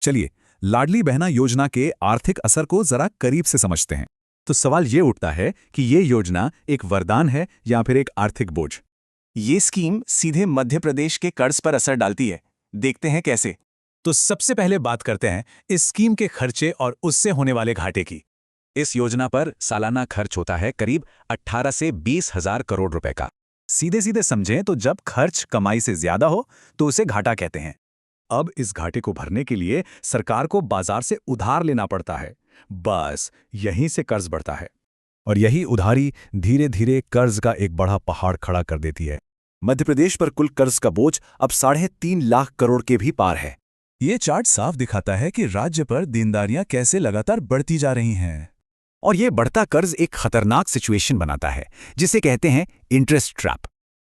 चलिए, लाडली बहना योजना के आर्थिक असर को जरा करीब से समझते हैं। तो सवाल ये उठता है कि ये योजना एक वरदान है या फिर एक आर्थिक बोझ। ये स्कीम सीधे मध्य प्रदेश के कर्ज पर असर डालती है। देखते हैं कैसे। तो सबसे पहले बात करते हैं इस स्कीम के खर्चे और उससे होने वाले घाटे की। इस योजना पर सालाना खर्च होता है करीब 18 से 20 हजार करोड़ रुपए का। सीधे सीधे समझें तो जब खर्च कमाई से ज्यादा हो तो उसे घाटा कहते हैं। अब इस घाटे को भरने के लिए सरकार को बाजार से उधार लेना पड़ता है। बस यहीं से कर्ज बढ़ता है और यही उधारी धीरे धीरे कर्ज का एक बड़ा पहाड़ खड़ा कर देती है। मध्य प्रदेश पर कुल कर्ज का बोझ अब 3.5 लाख करोड़ के भी पार है। ये चार्ट साफ दिखाता है कि राज्य पर देनदारियां कैसे लगातार बढ़ती जा रही हैं। और ये बढ़ता कर्ज एक खतरनाक सिचुएशन बनाता है जिसे कहते हैं इंटरेस्ट ट्रैप।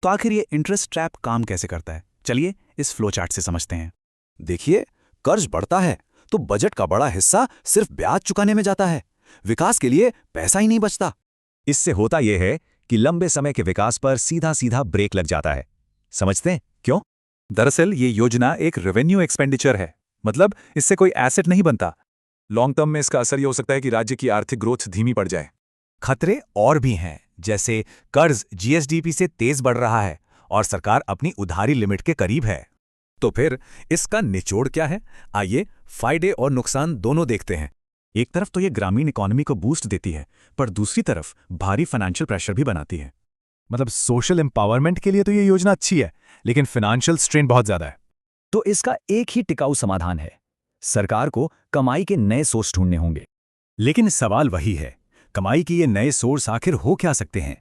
तो आखिर ये इंटरेस्ट ट्रैप काम कैसे करता है, चलिए इस फ्लो चार्ट से समझते हैं। देखिए, कर्ज बढ़ता है तो बजट का बड़ा हिस्सा सिर्फ ब्याज चुकाने में जाता है। विकास के लिए पैसा ही नहीं बचता। इससे होता यह है कि लंबे समय के विकास पर सीधा सीधा ब्रेक लग जाता है। समझते हैं क्यों? दरअसल ये योजना एक रेवेन्यू एक्सपेंडिचर है, मतलब इससे कोई एसेट नहीं बनता। लॉन्ग टर्म में इसका असर यह हो सकता है कि राज्य की आर्थिक ग्रोथ धीमी पड़ जाए। खतरे और भी हैं, जैसे कर्ज जीएसडीपी से तेज बढ़ रहा है और सरकार अपनी उधारी लिमिट के करीब है। तो फिर इसका निचोड़ क्या है? आइए फायदे और नुकसान दोनों देखते हैं। एक तरफ तो ये ग्रामीण इकोनॉमी को बूस्ट देती है, पर दूसरी तरफ भारी फाइनेंशियल प्रेशर भी बनाती है। मतलब सोशल एम्पावरमेंट के लिए तो ये योजना अच्छी है, लेकिन फाइनेंशियल स्ट्रेन बहुत ज्यादा है। तो इसका एक ही टिकाऊ समाधान है, सरकार को कमाई के नए सोर्स ढूंढने होंगे। लेकिन सवाल वही है, कमाई के ये नए सोर्स आखिर हो क्या सकते हैं?